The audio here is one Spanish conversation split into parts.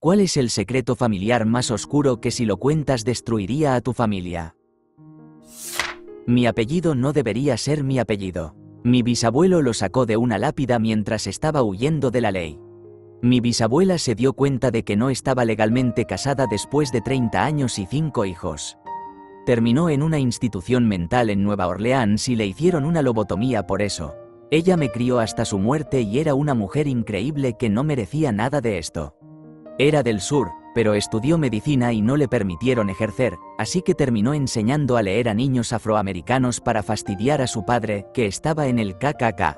¿Cuál es el secreto familiar más oscuro que si lo cuentas destruiría a tu familia? Mi apellido no debería ser mi apellido. Mi bisabuelo lo sacó de una lápida mientras estaba huyendo de la ley. Mi bisabuela se dio cuenta de que no estaba legalmente casada después de 30 años y 5 hijos. Terminó en una institución mental en Nueva Orleans y le hicieron una lobotomía por eso. Ella me crió hasta su muerte y era una mujer increíble que no merecía nada de esto. Era del sur, pero estudió medicina y no le permitieron ejercer, así que terminó enseñando a leer a niños afroamericanos para fastidiar a su padre, que estaba en el KKK.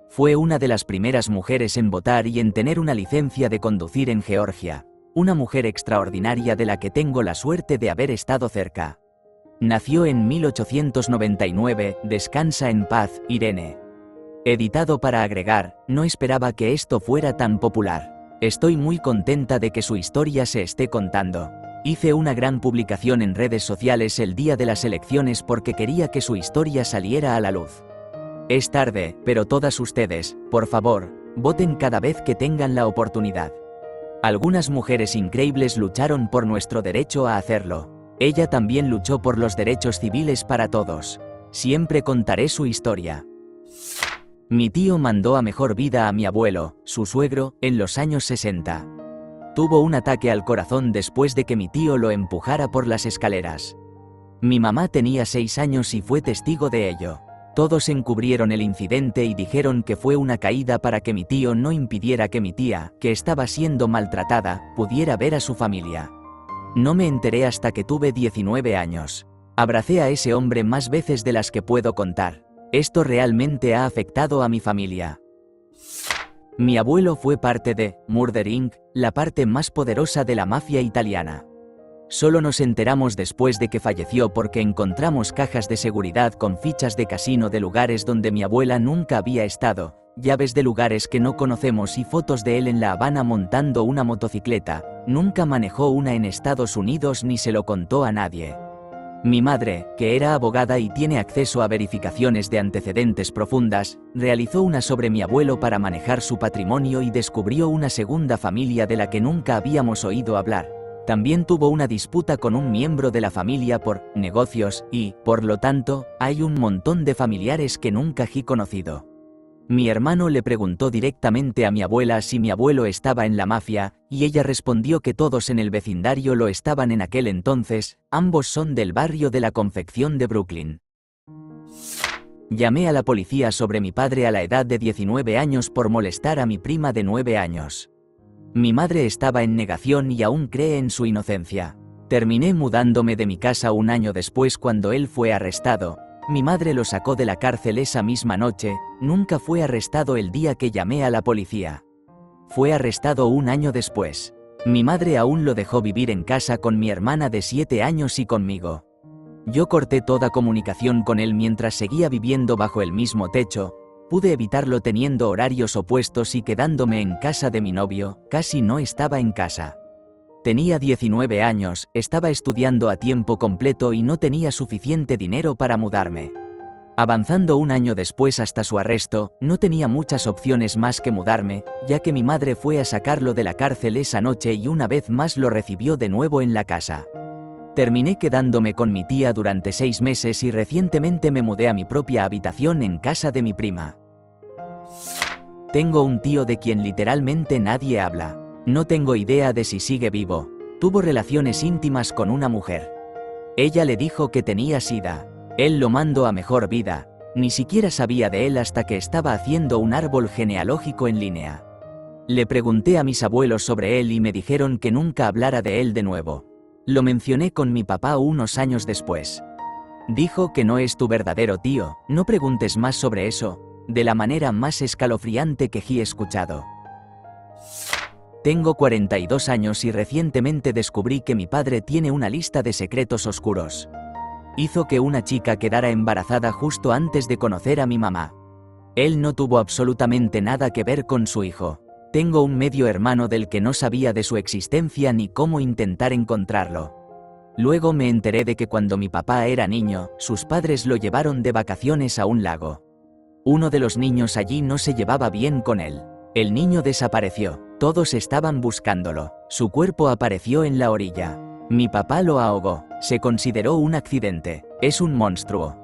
Fue una de las primeras mujeres en votar y en tener una licencia de conducir en Georgia. Una mujer extraordinaria de la que tengo la suerte de haber estado cerca. Nació en 1899, descansa en paz, Irene. Editado para agregar, no esperaba que esto fuera tan popular. Estoy muy contenta de que su historia se esté contando. Hice una gran publicación en redes sociales el día de las elecciones porque quería que su historia saliera a la luz. Es tarde, pero todas ustedes, por favor, voten cada vez que tengan la oportunidad. Algunas mujeres increíbles lucharon por nuestro derecho a hacerlo. Ella también luchó por los derechos civiles para todos. Siempre contaré su historia. Mi tío mandó a mejor vida a mi abuelo, su suegro, en los años 60. Tuvo un ataque al corazón después de que mi tío lo empujara por las escaleras. Mi mamá tenía 6 años y fue testigo de ello. Todos encubrieron el incidente y dijeron que fue una caída para que mi tío no impidiera que mi tía, que estaba siendo maltratada, pudiera ver a su familia. No me enteré hasta que tuve 19 años. Abracé a ese hombre más veces de las que puedo contar. Esto realmente ha afectado a mi familia. Mi abuelo fue parte de Murder Inc., la parte más poderosa de la mafia italiana. Solo nos enteramos después de que falleció porque encontramos cajas de seguridad con fichas de casino de lugares donde mi abuela nunca había estado, llaves de lugares que no conocemos y fotos de él en La Habana montando una motocicleta. Nunca manejó una en Estados Unidos ni se lo contó a nadie. Mi madre, que era abogada y tiene acceso a verificaciones de antecedentes profundas, realizó una sobre mi abuelo para manejar su patrimonio y descubrió una segunda familia de la que nunca habíamos oído hablar. También tuvo una disputa con un miembro de la familia por negocios y, por lo tanto, hay un montón de familiares que nunca he conocido. Mi hermano le preguntó directamente a mi abuela si mi abuelo estaba en la mafia, y ella respondió que todos en el vecindario lo estaban en aquel entonces. Ambos son del barrio de la Confección de Brooklyn. Llamé a la policía sobre mi padre a la edad de 19 años por molestar a mi prima de 9 años. Mi madre estaba en negación y aún cree en su inocencia. Terminé mudándome de mi casa un año después cuando él fue arrestado. Mi madre lo sacó de la cárcel esa misma noche. Nunca fue arrestado el día que llamé a la policía. Fue arrestado un año después. Mi madre aún lo dejó vivir en casa con mi hermana de 7 años y conmigo. Yo corté toda comunicación con él mientras seguía viviendo bajo el mismo techo. Pude evitarlo teniendo horarios opuestos y quedándome en casa de mi novio. Casi no estaba en casa. Tenía 19 años, estaba estudiando a tiempo completo y no tenía suficiente dinero para mudarme. Avanzando un año después hasta su arresto, no tenía muchas opciones más que mudarme, ya que mi madre fue a sacarlo de la cárcel esa noche y una vez más lo recibió de nuevo en la casa. Terminé quedándome con mi tía durante 6 meses y recientemente me mudé a mi propia habitación en casa de mi prima. Tengo un tío de quien literalmente nadie habla. No tengo idea de si sigue vivo. Tuvo relaciones íntimas con una mujer. Ella le dijo que tenía SIDA. Él lo mandó a mejor vida. Ni siquiera sabía de él hasta que estaba haciendo un árbol genealógico en línea. Le pregunté a mis abuelos sobre él y me dijeron que nunca hablara de él de nuevo. Lo mencioné con mi papá unos años después. Dijo que no es tu verdadero tío, no preguntes más sobre eso, de la manera más escalofriante que he escuchado. Tengo 42 años y recientemente descubrí que mi padre tiene una lista de secretos oscuros. Hizo que una chica quedara embarazada justo antes de conocer a mi mamá. Él no tuvo absolutamente nada que ver con su hijo. Tengo un medio hermano del que no sabía de su existencia ni cómo intentar encontrarlo. Luego me enteré de que cuando mi papá era niño, sus padres lo llevaron de vacaciones a un lago. Uno de los niños allí no se llevaba bien con él. El niño desapareció. Todos estaban buscándolo. Su cuerpo apareció en la orilla. Mi papá lo ahogó. Se consideró un accidente. Es un monstruo.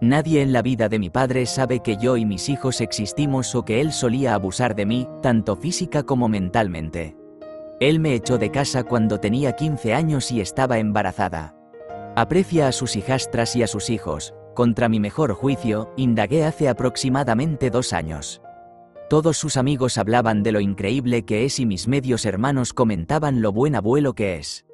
Nadie en la vida de mi padre sabe que yo y mis hijos existimos o que él solía abusar de mí, tanto física como mentalmente. Él me echó de casa cuando tenía 15 años y estaba embarazada. Aprecia a sus hijastras y a sus hijos. Contra mi mejor juicio, indagué hace aproximadamente 2 años. Todos sus amigos hablaban de lo increíble que es y mis medios hermanos comentaban lo buen abuelo que es.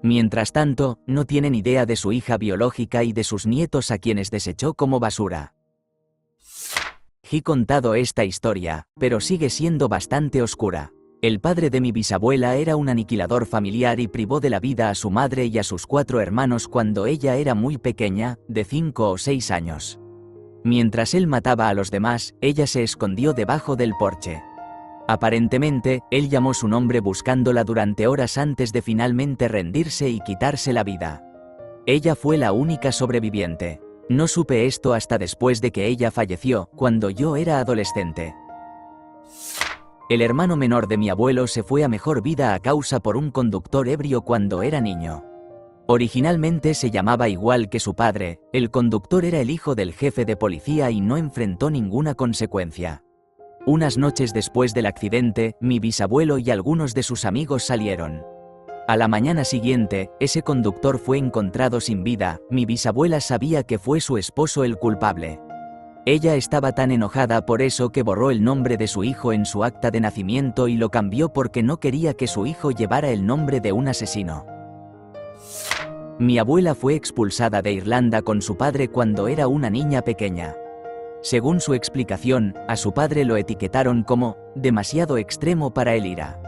Mientras tanto, no tienen idea de su hija biológica y de sus nietos a quienes desechó como basura. He contado esta historia, pero sigue siendo bastante oscura. El padre de mi bisabuela era un aniquilador familiar y privó de la vida a su madre y a sus 4 hermanos cuando ella era muy pequeña, de 5 o 6 años. Mientras él mataba a los demás, ella se escondió debajo del porche. Aparentemente, él llamó su nombre buscándola durante horas antes de finalmente rendirse y quitarse la vida. Ella fue la única sobreviviente. No supe esto hasta después de que ella falleció, cuando yo era adolescente. El hermano menor de mi abuelo se fue a mejor vida a causa por un conductor ebrio cuando era niño. Originalmente se llamaba igual que su padre, el conductor era el hijo del jefe de policía y no enfrentó ninguna consecuencia. Unas noches después del accidente, mi bisabuelo y algunos de sus amigos salieron. A la mañana siguiente, ese conductor fue encontrado sin vida. Mi bisabuela sabía que fue su esposo el culpable. Ella estaba tan enojada por eso que borró el nombre de su hijo en su acta de nacimiento y lo cambió porque no quería que su hijo llevara el nombre de un asesino. Mi abuela fue expulsada de Irlanda con su padre cuando era una niña pequeña. Según su explicación, a su padre lo etiquetaron como demasiado extremo para el IRA.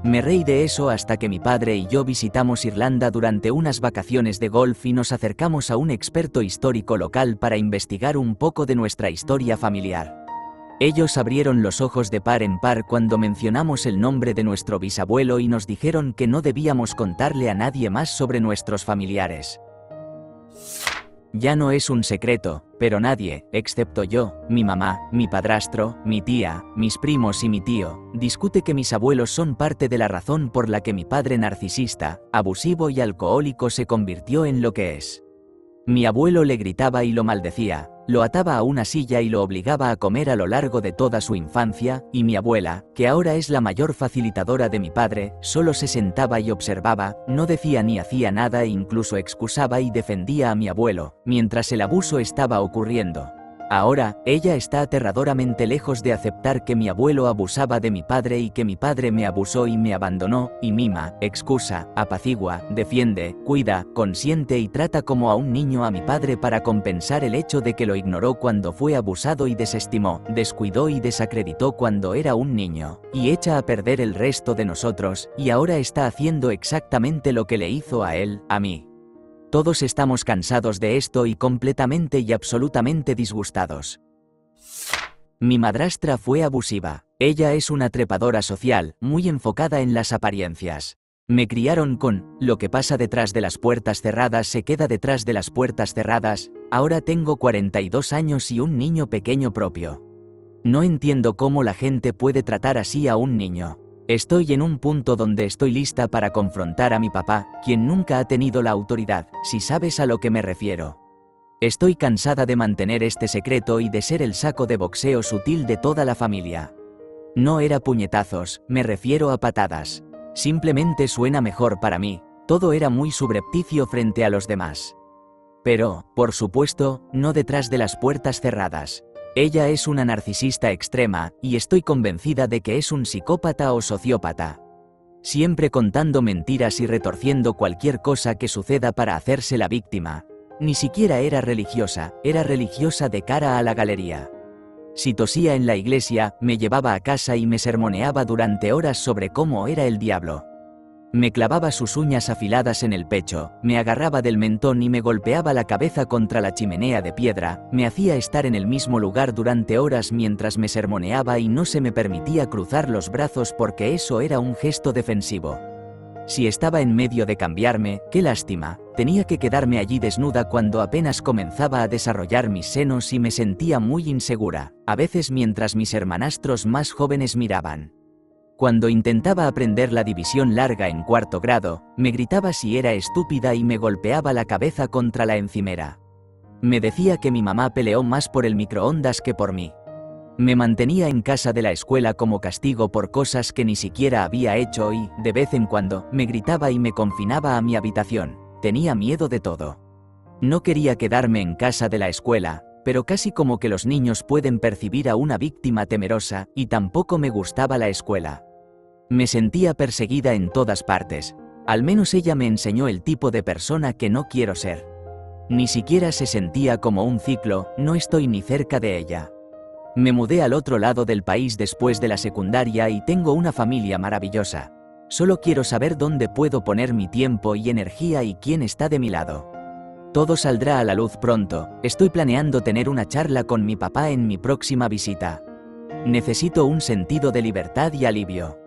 Me reí de eso hasta que mi padre y yo visitamos Irlanda durante unas vacaciones de golf y nos acercamos a un experto histórico local para investigar un poco de nuestra historia familiar. Ellos abrieron los ojos de par en par cuando mencionamos el nombre de nuestro bisabuelo y nos dijeron que no debíamos contarle a nadie más sobre nuestros familiares. Ya no es un secreto, pero nadie, excepto yo, mi mamá, mi padrastro, mi tía, mis primos y mi tío, discute que mis abuelos son parte de la razón por la que mi padre narcisista, abusivo y alcohólico se convirtió en lo que es. Mi abuelo le gritaba y lo maldecía, lo ataba a una silla y lo obligaba a comer a lo largo de toda su infancia, y mi abuela, que ahora es la mayor facilitadora de mi padre, solo se sentaba y observaba, no decía ni hacía nada e incluso excusaba y defendía a mi abuelo, mientras el abuso estaba ocurriendo. Ahora, ella está aterradoramente lejos de aceptar que mi abuelo abusaba de mi padre y que mi padre me abusó y me abandonó, y mima, excusa, apacigua, defiende, cuida, consiente y trata como a un niño a mi padre para compensar el hecho de que lo ignoró cuando fue abusado y desestimó, descuidó y desacreditó cuando era un niño, y echa a perder el resto de nosotros, y ahora está haciendo exactamente lo que le hizo a él, a mí. Todos estamos cansados de esto y completamente y absolutamente disgustados. Mi madrastra fue abusiva. Ella es una trepadora social, muy enfocada en las apariencias. Me criaron con, lo que pasa detrás de las puertas cerradas se queda detrás de las puertas cerradas. Ahora tengo 42 años y un niño pequeño propio. No entiendo cómo la gente puede tratar así a un niño. Estoy en un punto donde estoy lista para confrontar a mi papá, quien nunca ha tenido la autoridad, si sabes a lo que me refiero. Estoy cansada de mantener este secreto y de ser el saco de boxeo sutil de toda la familia. No era puñetazos, me refiero a patadas. Simplemente suena mejor para mí, todo era muy subrepticio frente a los demás. Pero, por supuesto, no detrás de las puertas cerradas. Ella es una narcisista extrema, y estoy convencida de que es un psicópata o sociópata. Siempre contando mentiras y retorciendo cualquier cosa que suceda para hacerse la víctima. Ni siquiera era religiosa de cara a la galería. Si tosía en la iglesia, me llevaba a casa y me sermoneaba durante horas sobre cómo era el diablo. Me clavaba sus uñas afiladas en el pecho, me agarraba del mentón y me golpeaba la cabeza contra la chimenea de piedra, me hacía estar en el mismo lugar durante horas mientras me sermoneaba y no se me permitía cruzar los brazos porque eso era un gesto defensivo. Si estaba en medio de cambiarme, qué lástima, tenía que quedarme allí desnuda cuando apenas comenzaba a desarrollar mis senos y me sentía muy insegura, a veces mientras mis hermanastros más jóvenes miraban. Cuando intentaba aprender la división larga en cuarto grado, me gritaba si era estúpida y me golpeaba la cabeza contra la encimera. Me decía que mi mamá peleó más por el microondas que por mí. Me mantenía en casa de la escuela como castigo por cosas que ni siquiera había hecho y, de vez en cuando, me gritaba y me confinaba a mi habitación. Tenía miedo de todo. No quería quedarme en casa de la escuela, pero casi como que los niños pueden percibir a una víctima temerosa, y tampoco me gustaba la escuela. Me sentía perseguida en todas partes. Al menos ella me enseñó el tipo de persona que no quiero ser. Ni siquiera se sentía como un ciclo, no estoy ni cerca de ella. Me mudé al otro lado del país después de la secundaria y tengo una familia maravillosa. Solo quiero saber dónde puedo poner mi tiempo y energía y quién está de mi lado. Todo saldrá a la luz pronto, estoy planeando tener una charla con mi papá en mi próxima visita. Necesito un sentido de libertad y alivio.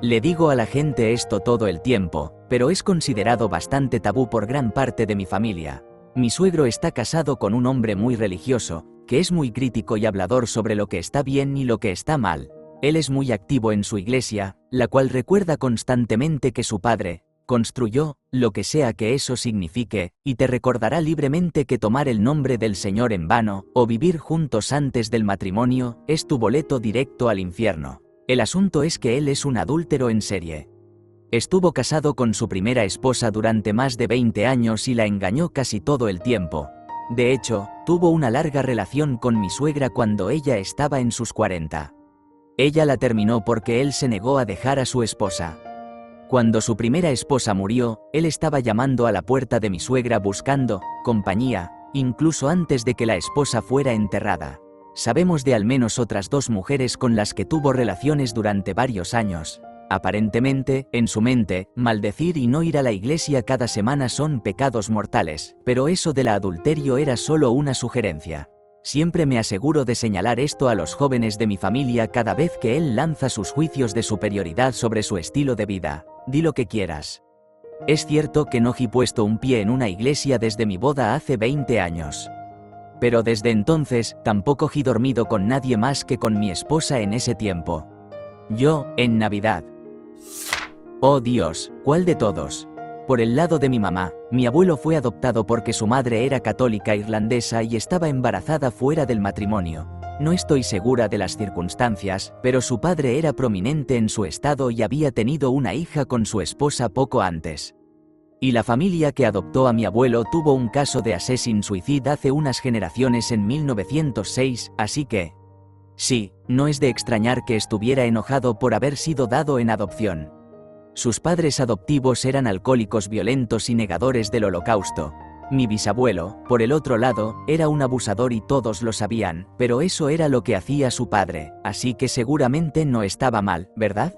Le digo a la gente esto todo el tiempo, pero es considerado bastante tabú por gran parte de mi familia. Mi suegro está casado con un hombre muy religioso, que es muy crítico y hablador sobre lo que está bien y lo que está mal. Él es muy activo en su iglesia, la cual recuerda constantemente que su padre construyó, lo que sea que eso signifique, y te recordará libremente que tomar el nombre del Señor en vano, o vivir juntos antes del matrimonio, es tu boleto directo al infierno. El asunto es que él es un adúltero en serie. Estuvo casado con su primera esposa durante más de 20 años y la engañó casi todo el tiempo. De hecho, tuvo una larga relación con mi suegra cuando ella estaba en sus 40. Ella la terminó porque él se negó a dejar a su esposa. Cuando su primera esposa murió, él estaba llamando a la puerta de mi suegra buscando compañía, incluso antes de que la esposa fuera enterrada. Sabemos de al menos otras 2 mujeres con las que tuvo relaciones durante varios años. Aparentemente, en su mente, maldecir y no ir a la iglesia cada semana son pecados mortales, pero eso del adulterio era solo una sugerencia. Siempre me aseguro de señalar esto a los jóvenes de mi familia cada vez que él lanza sus juicios de superioridad sobre su estilo de vida. Di lo que quieras. Es cierto que no he puesto un pie en una iglesia desde mi boda hace 20 años. Pero desde entonces, tampoco he dormido con nadie más que con mi esposa en ese tiempo. Yo, en Navidad. Oh Dios, ¿cuál de todos? Por el lado de mi mamá, mi abuelo fue adoptado porque su madre era católica irlandesa y estaba embarazada fuera del matrimonio. No estoy segura de las circunstancias, pero su padre era prominente en su estado y había tenido una hija con su esposa poco antes. Y la familia que adoptó a mi abuelo tuvo un caso de assassin suicide hace unas generaciones en 1906, así que... Sí, no es de extrañar que estuviera enojado por haber sido dado en adopción. Sus padres adoptivos eran alcohólicos violentos y negadores del Holocausto. Mi bisabuelo, por el otro lado, era un abusador y todos lo sabían, pero eso era lo que hacía su padre, así que seguramente no estaba mal, ¿verdad?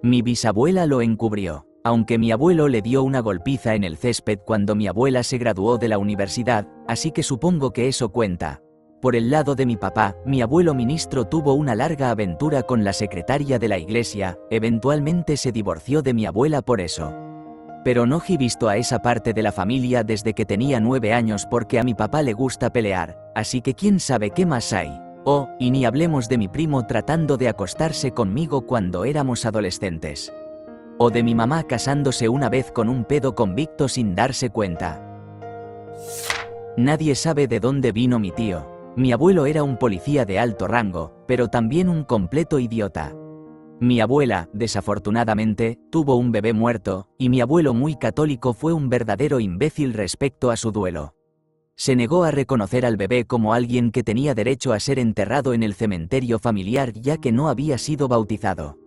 Mi bisabuela lo encubrió. Aunque mi abuelo le dio una golpiza en el césped cuando mi abuela se graduó de la universidad, así que supongo que eso cuenta. Por el lado de mi papá, mi abuelo ministro tuvo una larga aventura con la secretaria de la iglesia, eventualmente se divorció de mi abuela por eso. Pero no he visto a esa parte de la familia desde que tenía 9 años porque a mi papá le gusta pelear, así que quién sabe qué más hay. Oh, y ni hablemos de mi primo tratando de acostarse conmigo cuando éramos adolescentes. O de mi mamá casándose una vez con un pedo convicto sin darse cuenta. Nadie sabe de dónde vino mi tío. Mi abuelo era un policía de alto rango, pero también un completo idiota. Mi abuela, desafortunadamente, tuvo un bebé muerto, y mi abuelo muy católico fue un verdadero imbécil respecto a su duelo. Se negó a reconocer al bebé como alguien que tenía derecho a ser enterrado en el cementerio familiar ya que no había sido bautizado.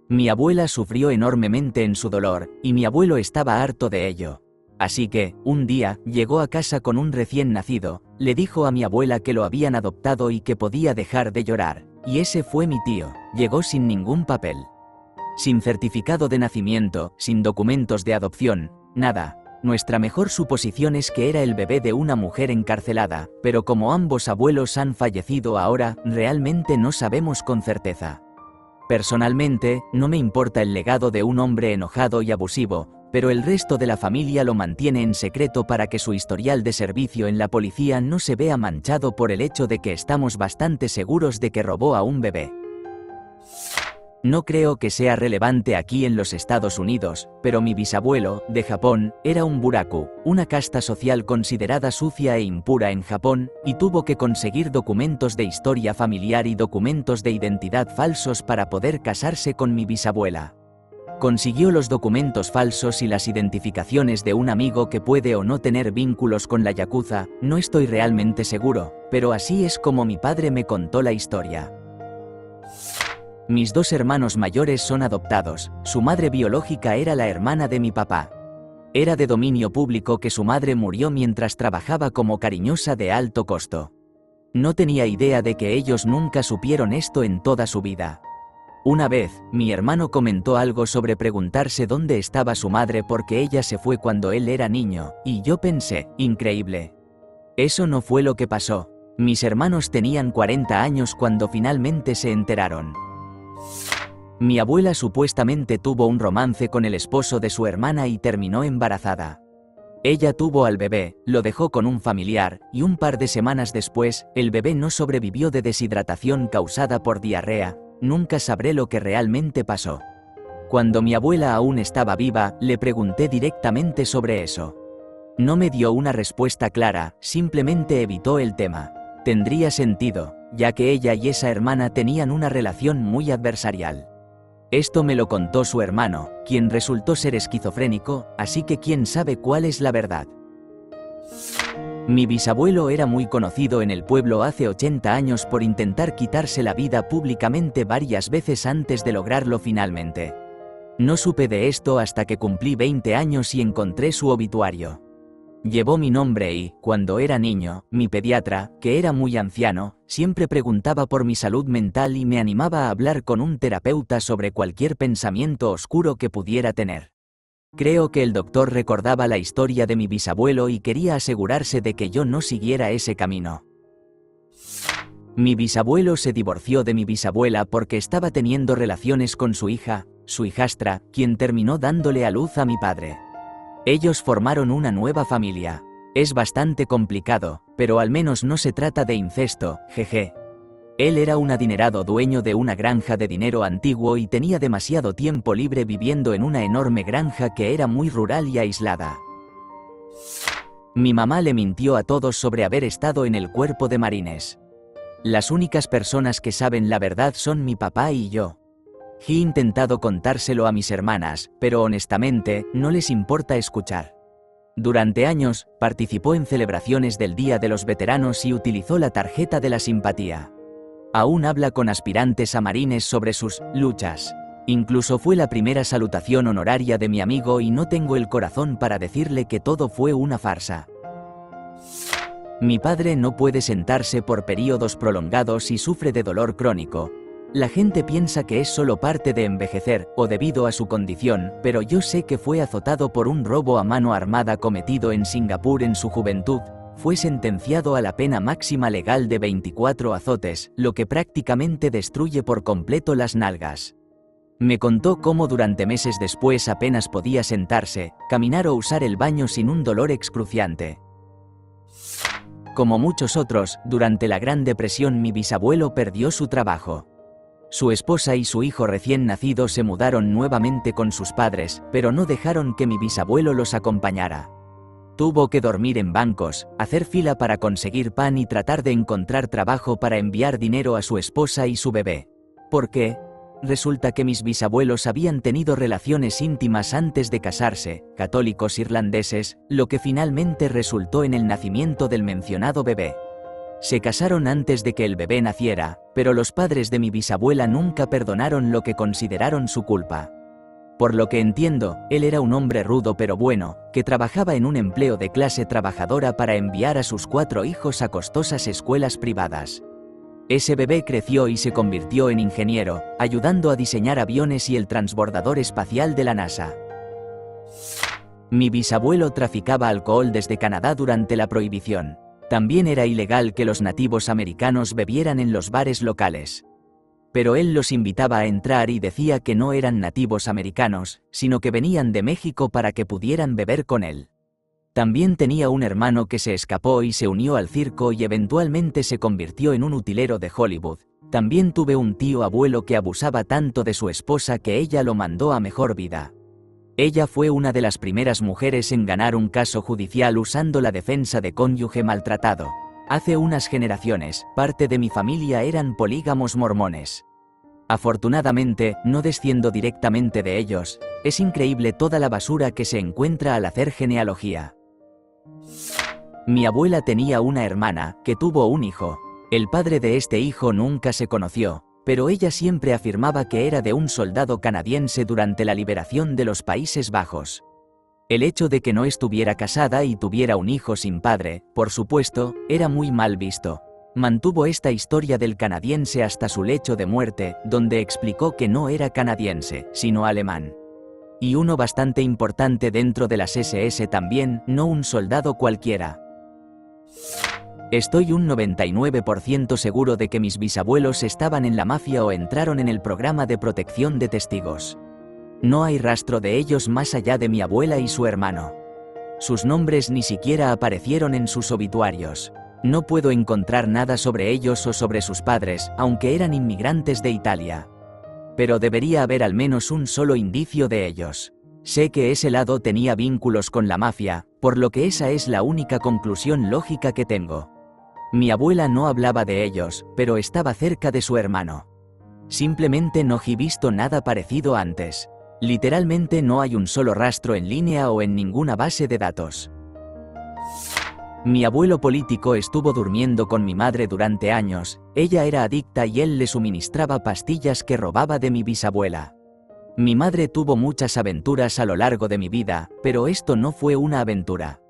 Mi abuela sufrió enormemente en su dolor, y mi abuelo estaba harto de ello. Así que, un día, llegó a casa con un recién nacido, le dijo a mi abuela que lo habían adoptado y que podía dejar de llorar, y ese fue mi tío. Llegó sin ningún papel. Sin certificado de nacimiento, sin documentos de adopción, nada. Nuestra mejor suposición es que era el bebé de una mujer encarcelada, pero como ambos abuelos han fallecido ahora, realmente no sabemos con certeza. Personalmente, no me importa el legado de un hombre enojado y abusivo, pero el resto de la familia lo mantiene en secreto para que su historial de servicio en la policía no se vea manchado por el hecho de que estamos bastante seguros de que robó a un bebé. No creo que sea relevante aquí en los Estados Unidos, pero mi bisabuelo, de Japón, era un buraku, una casta social considerada sucia e impura en Japón, y tuvo que conseguir documentos de historia familiar y documentos de identidad falsos para poder casarse con mi bisabuela. Consiguió los documentos falsos y las identificaciones de un amigo que puede o no tener vínculos con la yakuza, no estoy realmente seguro, pero así es como mi padre me contó la historia. Mis 2 hermanos mayores son adoptados, su madre biológica era la hermana de mi papá. Era de dominio público que su madre murió mientras trabajaba como cariñosa de alto costo. No tenía idea de que ellos nunca supieron esto en toda su vida. Una vez, mi hermano comentó algo sobre preguntarse dónde estaba su madre porque ella se fue cuando él era niño, y yo pensé, increíble. Eso no fue lo que pasó. Mis hermanos tenían 40 años cuando finalmente se enteraron. Mi abuela supuestamente tuvo un romance con el esposo de su hermana y terminó embarazada. Ella tuvo al bebé, lo dejó con un familiar, y un par de semanas después, el bebé no sobrevivió de deshidratación causada por diarrea. Nunca sabré lo que realmente pasó. Cuando mi abuela aún estaba viva, le pregunté directamente sobre eso. No me dio una respuesta clara, simplemente evitó el tema. Tendría sentido, ya que ella y esa hermana tenían una relación muy adversarial. Esto me lo contó su hermano, quien resultó ser esquizofrénico, así que quién sabe cuál es la verdad. Mi bisabuelo era muy conocido en el pueblo hace 80 años por intentar quitarse la vida públicamente varias veces antes de lograrlo finalmente. No supe de esto hasta que cumplí 20 años y encontré su obituario. Llevó mi nombre y, cuando era niño, mi pediatra, que era muy anciano, siempre preguntaba por mi salud mental y me animaba a hablar con un terapeuta sobre cualquier pensamiento oscuro que pudiera tener. Creo que el doctor recordaba la historia de mi bisabuelo y quería asegurarse de que yo no siguiera ese camino. Mi bisabuelo se divorció de mi bisabuela porque estaba teniendo relaciones con su hija, su hijastra, quien terminó dándole a luz a mi padre. Ellos formaron una nueva familia. Es bastante complicado, pero al menos no se trata de incesto, jeje. Él era un adinerado dueño de una granja de dinero antiguo y tenía demasiado tiempo libre viviendo en una enorme granja que era muy rural y aislada. Mi mamá le mintió a todos sobre haber estado en el cuerpo de marines. Las únicas personas que saben la verdad son mi papá y yo. He intentado contárselo a mis hermanas, pero honestamente, no les importa escuchar. Durante años, participó en celebraciones del Día de los Veteranos y utilizó la tarjeta de la simpatía. Aún habla con aspirantes a marines sobre sus luchas. Incluso fue la primera salutación honoraria de mi amigo y no tengo el corazón para decirle que todo fue una farsa. Mi padre no puede sentarse por períodos prolongados y sufre de dolor crónico. La gente piensa que es solo parte de envejecer, o debido a su condición, pero yo sé que fue azotado por un robo a mano armada cometido en Singapur en su juventud. Fue sentenciado a la pena máxima legal de 24 azotes, lo que prácticamente destruye por completo las nalgas. Me contó cómo durante meses después apenas podía sentarse, caminar o usar el baño sin un dolor excruciante. Como muchos otros, durante la Gran Depresión mi bisabuelo perdió su trabajo. Su esposa y su hijo recién nacido se mudaron nuevamente con sus padres, pero no dejaron que mi bisabuelo los acompañara. Tuvo que dormir en bancos, hacer fila para conseguir pan y tratar de encontrar trabajo para enviar dinero a su esposa y su bebé. ¿Por qué? Resulta que mis bisabuelos habían tenido relaciones íntimas antes de casarse, católicos irlandeses, lo que finalmente resultó en el nacimiento del mencionado bebé. Se casaron antes de que el bebé naciera, pero los padres de mi bisabuela nunca perdonaron lo que consideraron su culpa. Por lo que entiendo, él era un hombre rudo pero bueno, que trabajaba en un empleo de clase trabajadora para enviar a sus 4 hijos a costosas escuelas privadas. Ese bebé creció y se convirtió en ingeniero, ayudando a diseñar aviones y el transbordador espacial de la NASA. Mi bisabuelo traficaba alcohol desde Canadá durante la prohibición. También era ilegal que los nativos americanos bebieran en los bares locales. Pero él los invitaba a entrar y decía que no eran nativos americanos, sino que venían de México para que pudieran beber con él. También tenía un hermano que se escapó y se unió al circo y eventualmente se convirtió en un utilero de Hollywood, También tuve un tío abuelo que abusaba tanto de su esposa que ella lo mandó a mejor vida. Ella fue una de las primeras mujeres en ganar un caso judicial usando la defensa de cónyuge maltratado. Hace unas generaciones, parte de mi familia eran polígamos mormones. Afortunadamente, no desciendo directamente de ellos. Es increíble toda la basura que se encuentra al hacer genealogía. Mi abuela tenía una hermana, que tuvo un hijo. El padre de este hijo nunca se conoció, pero ella siempre afirmaba que era de un soldado canadiense durante la liberación de los Países Bajos. El hecho de que no estuviera casada y tuviera un hijo sin padre, por supuesto, era muy mal visto. Mantuvo esta historia del canadiense hasta su lecho de muerte, donde explicó que no era canadiense, sino alemán. Y uno bastante importante dentro de las SS también, no un soldado cualquiera. Estoy un 99% seguro de que mis bisabuelos estaban en la mafia o entraron en el programa de protección de testigos. No hay rastro de ellos más allá de mi abuela y su hermano. Sus nombres ni siquiera aparecieron en sus obituarios. No puedo encontrar nada sobre ellos o sobre sus padres, aunque eran inmigrantes de Italia. Pero debería haber al menos un solo indicio de ellos. Sé que ese lado tenía vínculos con la mafia, por lo que esa es la única conclusión lógica que tengo. Mi abuela no hablaba de ellos, pero estaba cerca de su hermano. Simplemente no he visto nada parecido antes. Literalmente no hay un solo rastro en línea o en ninguna base de datos. Mi abuelo político estuvo durmiendo con mi madre durante años. Ella era adicta y él le suministraba pastillas que robaba de mi bisabuela. Mi madre tuvo muchas aventuras a lo largo de mi vida, pero esto no fue una aventura.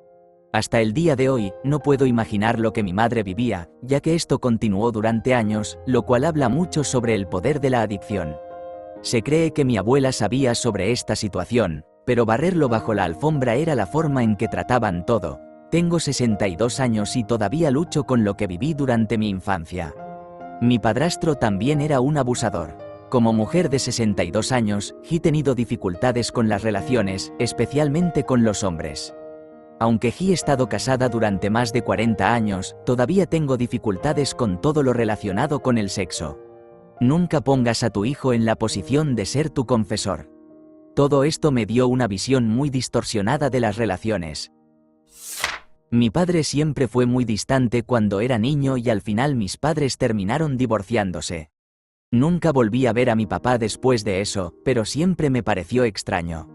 Hasta el día de hoy, no puedo imaginar lo que mi madre vivía, ya que esto continuó durante años, lo cual habla mucho sobre el poder de la adicción. Se cree que mi abuela sabía sobre esta situación, pero barrerlo bajo la alfombra era la forma en que trataban todo. Tengo 62 años y todavía lucho con lo que viví durante mi infancia. Mi padrastro también era un abusador. Como mujer de 62 años, he tenido dificultades con las relaciones, especialmente con los hombres. Aunque he estado casada durante más de 40 años, todavía tengo dificultades con todo lo relacionado con el sexo. Nunca pongas a tu hijo en la posición de ser tu confesor. Todo esto me dio una visión muy distorsionada de las relaciones. Mi padre siempre fue muy distante cuando era niño y al final mis padres terminaron divorciándose. Nunca volví a ver a mi papá después de eso, pero siempre me pareció extraño.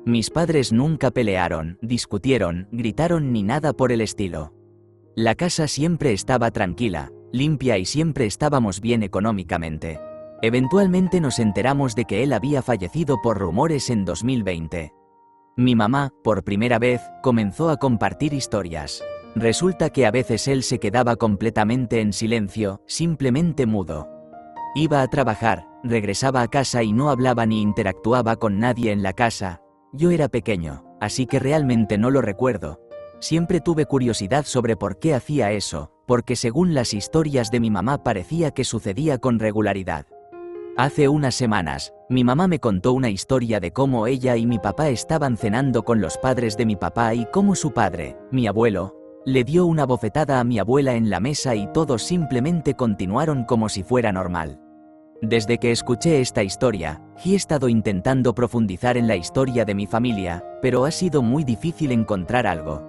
Mis padres nunca pelearon, discutieron, gritaron ni nada por el estilo. La casa siempre estaba tranquila, limpia y siempre estábamos bien económicamente. Eventualmente nos enteramos de que él había fallecido por rumores en 2020. Mi mamá, por primera vez, comenzó a compartir historias. Resulta que a veces él se quedaba completamente en silencio, simplemente mudo. Iba a trabajar, regresaba a casa y no hablaba ni interactuaba con nadie en la casa. Yo era pequeño, así que realmente no lo recuerdo. Siempre tuve curiosidad sobre por qué hacía eso, porque según las historias de mi mamá parecía que sucedía con regularidad. Hace unas semanas, mi mamá me contó una historia de cómo ella y mi papá estaban cenando con los padres de mi papá y cómo su padre, mi abuelo, le dio una bofetada a mi abuela en la mesa y todos simplemente continuaron como si fuera normal. Desde que escuché esta historia, he estado intentando profundizar en la historia de mi familia, pero ha sido muy difícil encontrar algo.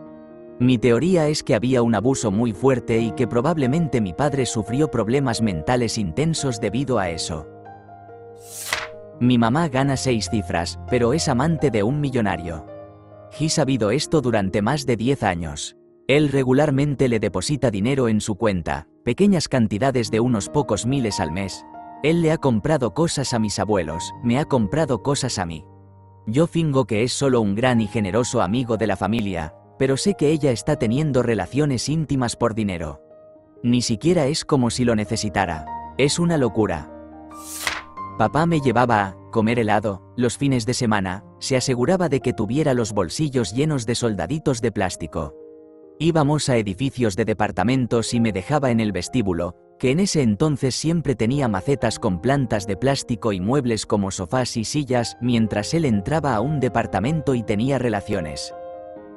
Mi teoría es que había un abuso muy fuerte y que probablemente mi padre sufrió problemas mentales intensos debido a eso. Mi mamá gana 6 cifras, pero es amante de un millonario. He sabido esto durante más de 10 años. Él regularmente le deposita dinero en su cuenta, pequeñas cantidades de unos pocos miles al mes. Él le ha comprado cosas a mis abuelos, me ha comprado cosas a mí. Yo fingo que es solo un gran y generoso amigo de la familia, pero sé que ella está teniendo relaciones íntimas por dinero. Ni siquiera es como si lo necesitara. Es una locura. Papá me llevaba a comer helado los fines de semana, se aseguraba de que tuviera los bolsillos llenos de soldaditos de plástico. Íbamos a edificios de departamentos y me dejaba en el vestíbulo, que en ese entonces siempre tenía macetas con plantas de plástico y muebles como sofás y sillas, mientras él entraba a un departamento y tenía relaciones.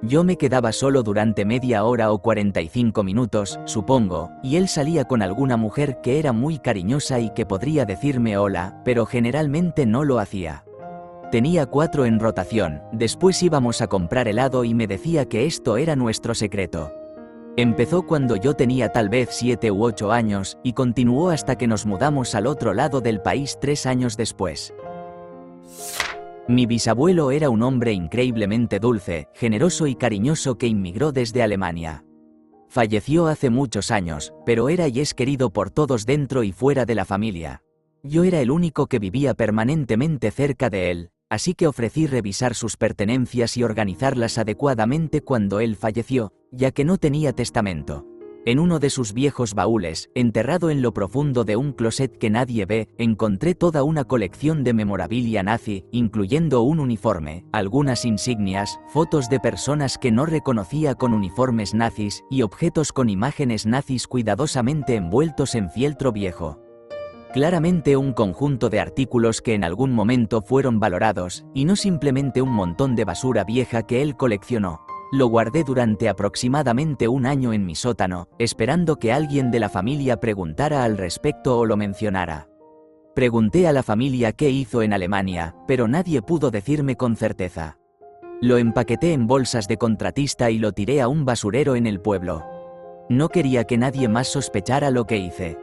Yo me quedaba solo durante media hora o 45 minutos, supongo, y él salía con alguna mujer que era muy cariñosa y que podría decirme hola, pero generalmente no lo hacía. Tenía 4 en rotación, después íbamos a comprar helado y me decía que esto era nuestro secreto. Empezó cuando yo tenía tal vez 7 u 8 años, y continuó hasta que nos mudamos al otro lado del país 3 años después. Mi bisabuelo era un hombre increíblemente dulce, generoso y cariñoso que inmigró desde Alemania. Falleció hace muchos años, pero era y es querido por todos dentro y fuera de la familia. Yo era el único que vivía permanentemente cerca de él, así que ofrecí revisar sus pertenencias y organizarlas adecuadamente cuando él falleció, ya que no tenía testamento. En uno de sus viejos baúles, enterrado en lo profundo de un closet que nadie ve, encontré toda una colección de memorabilia nazi, incluyendo un uniforme, algunas insignias, fotos de personas que no reconocía con uniformes nazis, y objetos con imágenes nazis cuidadosamente envueltos en fieltro viejo. Claramente un conjunto de artículos que en algún momento fueron valorados, y no simplemente un montón de basura vieja que él coleccionó. Lo guardé durante aproximadamente un año en mi sótano, esperando que alguien de la familia preguntara al respecto o lo mencionara. Pregunté a la familia qué hizo en Alemania, pero nadie pudo decirme con certeza. Lo empaqueté en bolsas de contratista y lo tiré a un basurero en el pueblo. No quería que nadie más sospechara lo que hice.